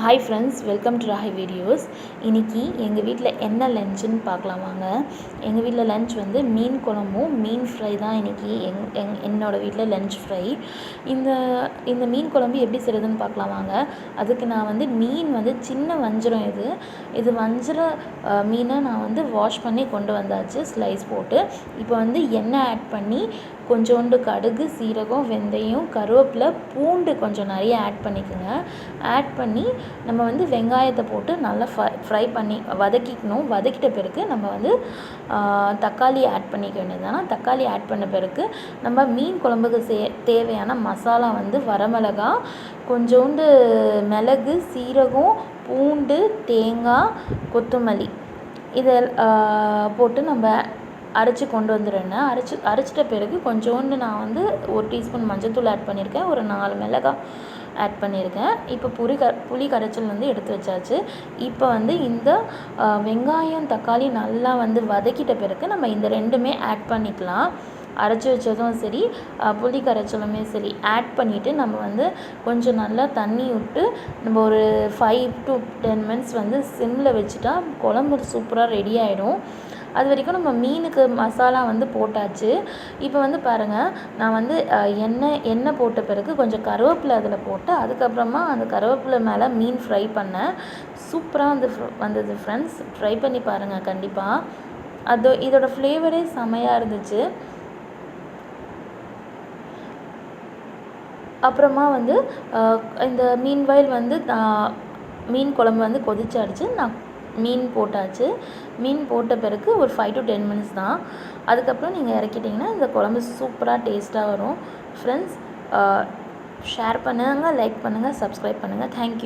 Hi friends, welcome to Rahi videos. இன்றைக்கி எங்கள் வீட்டில் என்ன லன்ச்சுன்னு பார்க்கலாம் வாங்க. எங்கள் வீட்டில் லன்ச் வந்து மீன் குழம்பும் மீன் ஃப்ரை தான் இன்றைக்கி. என்னோடய வீட்டில் லன்ச் ஃப்ரை. இந்த மீன் குழம்பு எப்படி செய்கிறதுன்னு பார்க்கலாம் வாங்க. அதுக்கு நான் வந்து மீன் வந்து சின்ன வஞ்சிரம் இது வஞ்சிர மீனை நான் வந்து வாஷ் பண்ணி கொண்டு வந்தாச்சு, ஸ்லைஸ் போட்டு. இப்போ வந்து எண்ணெய் ஆட் பண்ணி கொஞ்சோண்டு கடுகு, சீரகம், வெந்தயம், கருவேப்பிலை, பூண்டு கொஞ்சம் நிறைய ஆட் பண்ணிக்கோங்க. ஆட் பண்ணி நம்ம வந்து வெங்காயத்தை போட்டு நல்லா ஃப்ரை பண்ணி வதக்கிக்கணும். வதக்கிட்ட பிறகு நம்ம வந்து தக்காளி ஆட் பண்ணிக்க வேண்டியதுதானா. தக்காளி ஆட் பண்ண பிறகு நம்ம மீன் குழம்புக்கு தேவையான மசாலா வந்து வரமிளகா, கொஞ்சோண்டு மிளகு, சீரகம், பூண்டு, தேங்காய், கொத்தமல்லி இதை போட்டு நம்ம அரைச்சி கொண்டு வந்துடுறேன். அரைச்சிட்ட பிறகு கொஞ்சோண்டு நான் வந்து 1 டீஸ்பூன் மஞ்சள்தூள் ஆட் பண்ணியிருக்கேன், ஒரு 4 மிளகாய் ஆட் பண்ணியிருக்கேன். இப்போ புளி கரைச்சல் வந்து எடுத்து வச்சாச்சு. இப்போ வந்து இந்த வெங்காயம், தக்காளி நல்லா வந்து வதக்கிட்ட பிறகு நம்ம இந்த ரெண்டுமே ஆட் பண்ணிக்கலாம். அரைச்சி வச்சதும் சரி, புளி கரைச்சலுமே சரி ஆட் பண்ணிவிட்டு நம்ம வந்து கொஞ்சம் நல்லா தண்ணி விட்டு நம்ம ஒரு 5 to 10 மினிட்ஸ் வந்து சிம்மில் வச்சுட்டா குழம்பு சூப்பராக ரெடி ஆகிடும். அது வரைக்கும் நம்ம மீனுக்கு மசாலா வந்து போட்டாச்சு. இப்போ வந்து பாருங்கள், நான் வந்து எண்ணெய் போட்ட பிறகு கொஞ்சம் கருவேப்பிலை அதில் போட்டு அதுக்கப்புறமா அந்த கருவேப்பிலை மேலே மீன் ஃப்ரை பண்ணேன். சூப்பராக வந்தது ஃப்ரெண்ட்ஸ். ட்ரை பண்ணி பாருங்கள் கண்டிப்பாக. இதோட ஃப்ளேவரே செமையாக இருந்துச்சு. அப்புறமா வந்து இந்த மீன்வைல் வந்து மீன் குழம்பு வந்து கொதிச்சாடுச்சு. நான் மீன் போட்டாச்சு. மீன் போட்ட பிறகு ஒரு 5 to 10 மினிட்ஸ் தான். அதுக்கப்புறம் நீங்கள் இறக்கிட்டிங்கன்னா இந்த குழம்பு சூப்பராக டேஸ்ட்டாக வரும். ஃப்ரெண்ட்ஸ், ஷேர் பண்ணுங்கள், லைக் பண்ணுங்கள், சப்ஸ்கிரைப் பண்ணுங்கள். தேங்க்யூ.